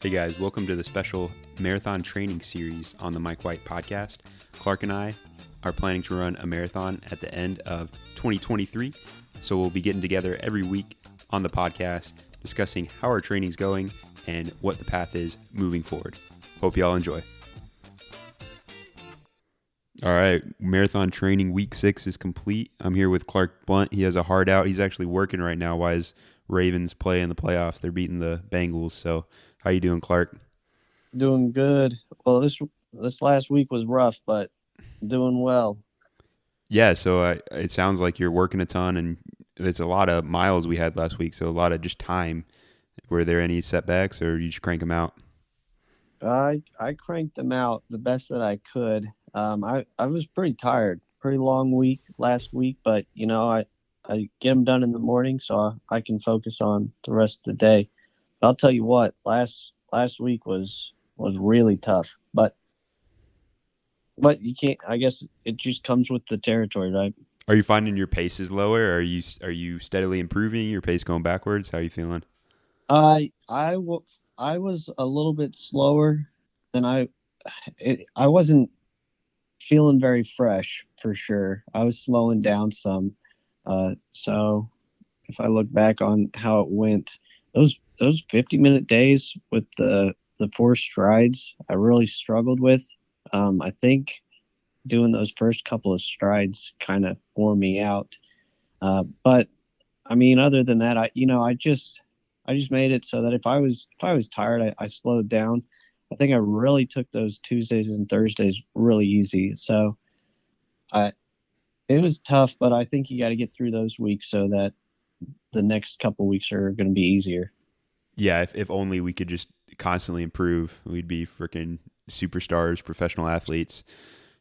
Hey guys, welcome to the special marathon training series on the Mike White podcast. Clark and I are planning to run a marathon at the end of 2023. So we'll be getting together every week on the podcast, discussing how our training's going and what the path is moving forward. Hope y'all enjoy. All right, marathon training week 6 is complete. I'm here with Clark Blunt. He has a hard out. He's actually working right now while his Ravens play in the playoffs. They're beating the Bengals. So how you doing, Clark? Doing good. Well, this last week was rough, but doing well. Yeah, so it sounds like you're working a ton, and there's a lot of miles we had last week, so a lot of just time. Were there any setbacks, or you just crank them out? I cranked them out the best that I could. I was pretty tired, pretty long week last week, but I get them done in the morning so I can focus on the rest of the day. But I'll tell you what, last week was really tough, but you can't. I guess it just comes with the territory, right? Are you finding your pace is lower? Are you steadily improving? Your pace going backwards? How are you feeling? I was a little bit slower than I wasn't feeling very fresh for sure. I was slowing down some. So if I look back on how it went, those 50-minute days with the four strides, I really struggled with. I think doing those first couple of strides kind of wore me out. But I mean, other than that, I just made it so that if I was tired, I slowed down. I think I really took those Tuesdays and Thursdays really easy. So I it was tough, but I think you got to get through those weeks so that the next couple weeks are going to be easier. Yeah, if only we could just constantly improve, we'd be freaking superstars, professional athletes.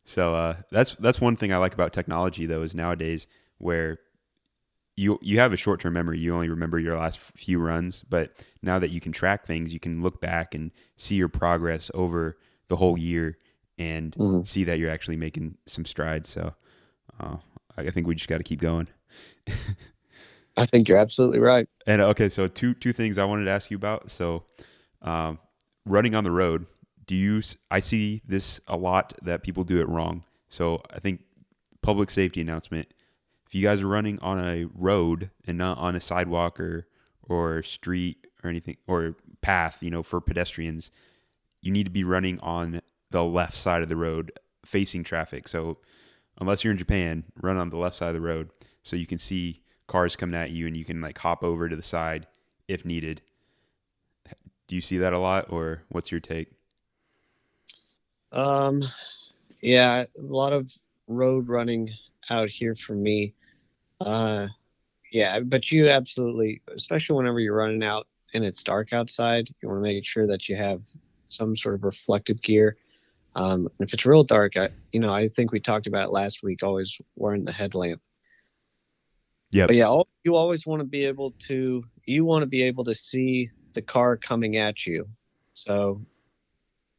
So that's one thing I like about technology, though, is nowadays where you have a short term memory. You only remember your last few runs, but now that you can track things, you can look back and see your progress over the whole year and Mhm. see that you're actually making some strides. So uh, I think we just got to keep going. I think you're absolutely right. And okay, so two things I wanted to ask you about. So um, running on the road, I see this a lot that people do it wrong. So I think public safety announcement. If you guys are running on a road and not on a sidewalk or street or anything or path, for pedestrians, you need to be running on the left side of the road facing traffic. So unless you're in Japan, run on the left side of the road so you can see cars coming at you and you can like hop over to the side if needed. Do you see that a lot, or what's your take? Um, yeah, a lot of road running out here for me. Uh, yeah, but you absolutely, especially whenever you're running out and it's dark outside, you want to make sure that you have some sort of reflective gear. If it's real dark, I think we talked about it last week, always wearing the headlamp. Yep. But yeah, you always want to be able to see the car coming at you. So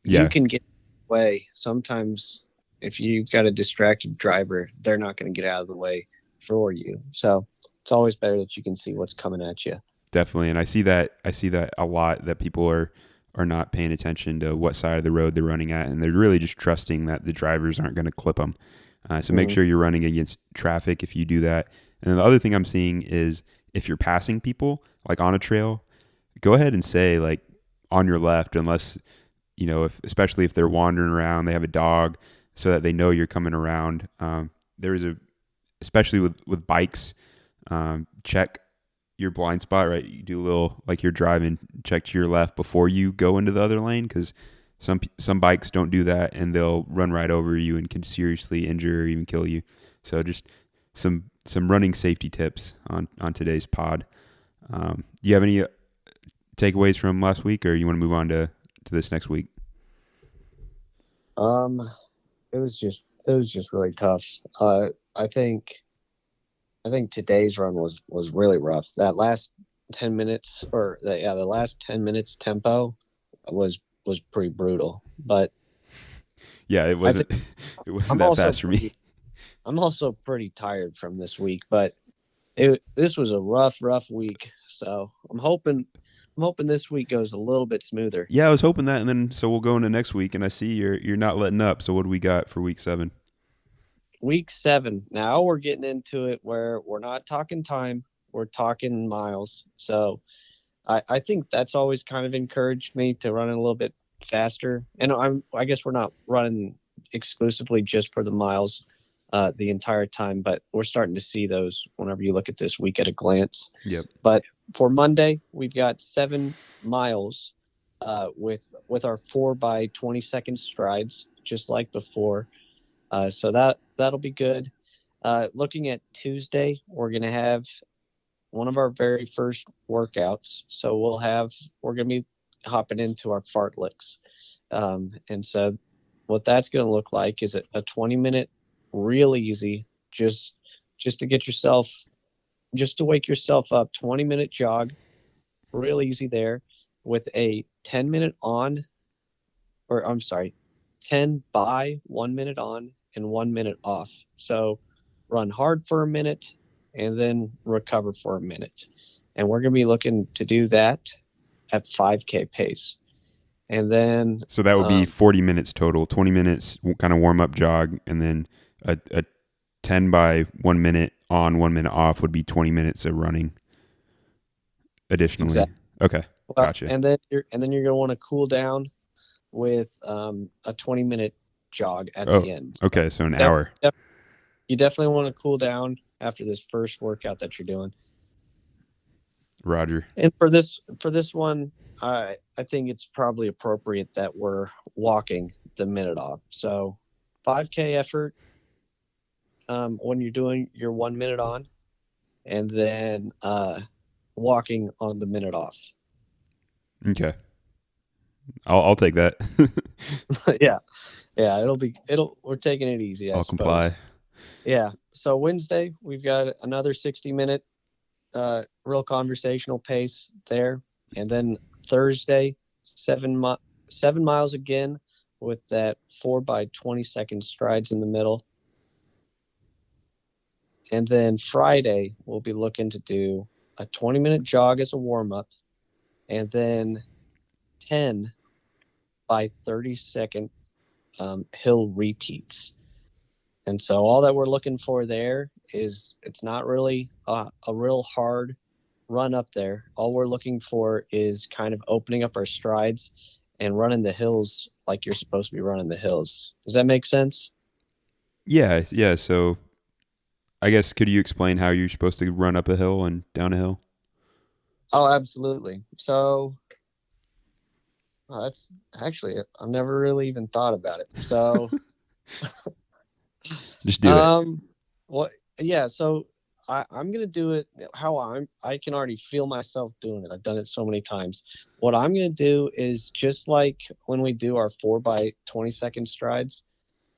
you Yeah, can get away. Sometimes if you've got a distracted driver, they're not going to get out of the way for you. So it's always better that you can see what's coming at you. definitely. And I see that a lot, that people are not paying attention to what side of the road they're running at, and they're really just trusting that the drivers aren't going to clip them. So make Mm-hmm. sure you're running against traffic if you do that. And then the other thing I'm seeing is if you're passing people like on a trail, go ahead and say like on your left, unless if especially if they're wandering around, they have a dog, so that they know you're coming around. There is a especially with bikes, check your blind spot, right? You do a little like you're driving, check to your left before you go into the other lane, because some bikes don't do that and they'll run right over you and can seriously injure or even kill you. So just some running safety tips on today's pod. Do you have any takeaways from last week, or you want to move on to this next week? Um, it was just really tough. I think I think today's run was really rough. That last 10 minutes, the last 10 minutes tempo was pretty brutal. But Yeah, it I wasn't think it wasn't I'm that also fast for me. pretty I'm also pretty tired from this week. But this was a rough week. So I'm I'm hoping this week goes a little bit smoother. Yeah, I was hoping that, and then so we'll go into next week, and I see you're not letting up. So what do we got for week 7? Week 7. Now we're getting into it where we're not talking time, we're talking miles. So I think that's always kind of encouraged me to run a little bit faster. And I guess we're not running exclusively just for the miles the entire time, but we're starting to see those whenever you look at this week at a glance. Yep. But for Monday, we've got 7 miles with our 4 by 20 second strides, just like before. So that'll be good. Looking at Tuesday, we're gonna have one of our very first workouts. So we're gonna be hopping into our fartleks, and so what that's gonna look like is a 20-minute, real easy, just to get yourself, just to wake yourself up, 20-minute jog, real easy there, with a 10-minute on, or I'm sorry, 10 by 1 minute on and 1 minute off. So run hard for a minute and then recover for a minute. And we're going to be looking to do that at 5K pace. And then So that would be 40 minutes total, 20 minutes kind of warm up jog, and then a 10 by 1 minute on, 1 minute off would be 20 minutes of running additionally. Exactly. Okay. Gotcha. And then you're going to want to cool down with a 20-minute jog at the end. Okay. So an hour. You definitely want to cool down after this first workout that you're doing. Roger. And for this one, I think it's probably appropriate that we're walking the minute off. So 5K effort when you're doing your 1 minute on, and then walking on the minute off. Okay. I'll take that. Yeah. We're taking it easy. I'll comply. Yeah. So Wednesday, we've got another 60-minute real conversational pace there. And then Thursday, 7 miles again with that 4 by 20 second strides in the middle. And then Friday, we'll be looking to do a 20-minute jog as a warm-up, and then 10 by 30 second hill repeats. And so all that we're looking for there is, it's not really a real hard run up there. All we're looking for is kind of opening up our strides and running the hills like you're supposed to be running the hills. Does that make sense? Yeah. So I guess, could you explain how you're supposed to run up a hill and down a hill? Oh, absolutely. So that's actually, I've never really even thought about it. So just do it. Well, yeah. So I'm gonna do it how I can already feel myself doing it. I've done it so many times. What I'm gonna do is just like when we do our 4 by 20 second strides,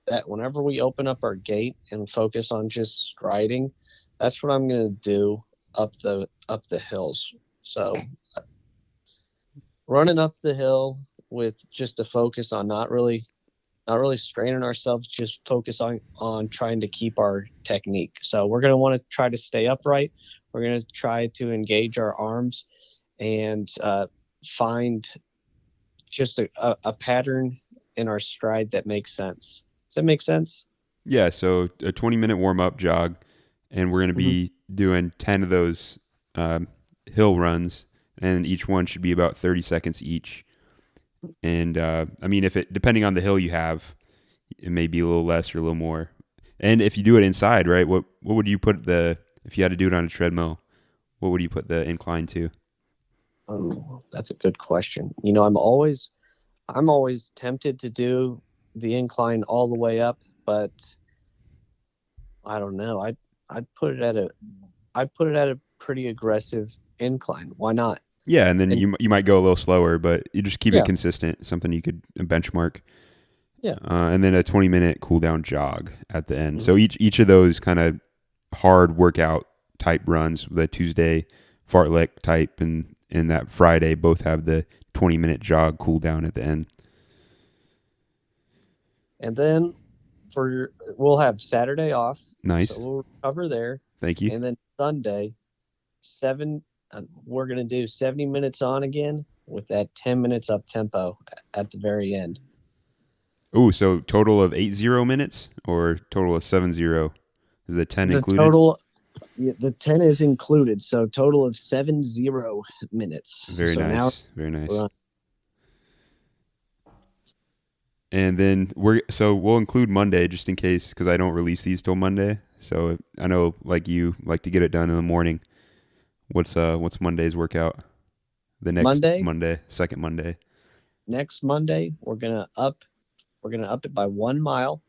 that whenever we open up our gait and focus on just striding, that's what I'm gonna do up the hills. So running up the hill with just a focus on not really straining ourselves, just focus on trying to keep our technique. So we're going to want to try to stay upright. We're going to try to engage our arms and find just a pattern in our stride that makes sense. Does that make sense? Yeah. So a 20-minute warm up jog, and we're going to be doing 10 of those hill runs, and each one should be about 30 seconds each. And I mean, depending on the hill you have, it may be a little less or a little more. And if you do it inside, right, what would you put if you had to do it on a treadmill, what would you put the incline to? Oh, that's a good question. You know, I'm always tempted to do the incline all the way up, but I don't know. I'd put it at a pretty aggressive incline. Why not? Yeah, and then you might go a little slower, but you just keep it consistent, something you could benchmark. Yeah. And then a 20-minute cool down jog at the end. So each of those kind of hard workout type runs, the Tuesday fartlek type and that Friday, both have the 20-minute jog cool down at the end. And then we'll have Saturday off. Nice. So we'll recover there. Thank you. And then Sunday, 7 we're going to do 70 minutes on again with that 10 minutes up tempo at the very end. Ooh, so total of 80 minutes or total of 70? Is the 10 included? The 10 is included, so total of 70 minutes. Very so nice. Very nice. And then we'll include Monday just in case, because I don't release these till Monday. So I know, like, you like to get it done in the morning. What's Monday's workout? The next Monday, second Monday. Next Monday, we're gonna up it by 1 mile.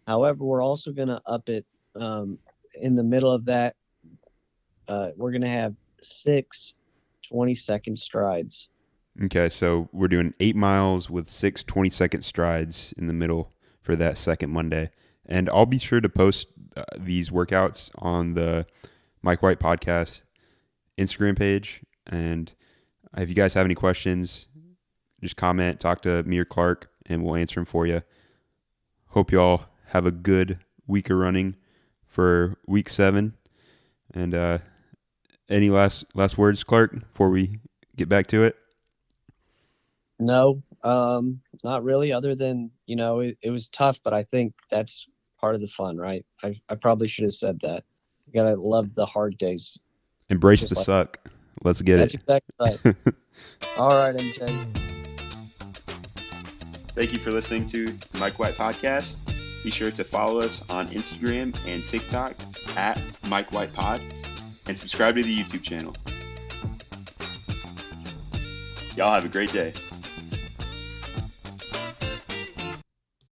However, we're also gonna up it in the middle of that. We're gonna have 6 20-second strides. Okay, so we're doing 8 miles with 6 20-second strides in the middle for that second Monday. And I'll be sure to post these workouts on the Mike White Podcast Instagram page. And if you guys have any questions, just comment, talk to me or Clark, and we'll answer them for you. Hope you all have a good week of running for week 7. And any last words, Clark, before we get back to it? No, not really, other than, it was tough, but I think that's part of the fun, right? I probably should have said that. You gotta love the hard days. Embrace the suck. Let's get it. That's exactly right. All right, MJ. Thank you for listening to the Mike White Podcast. Be sure to follow us on Instagram and TikTok at Mike White Pod, and subscribe to the YouTube channel. Y'all have a great day.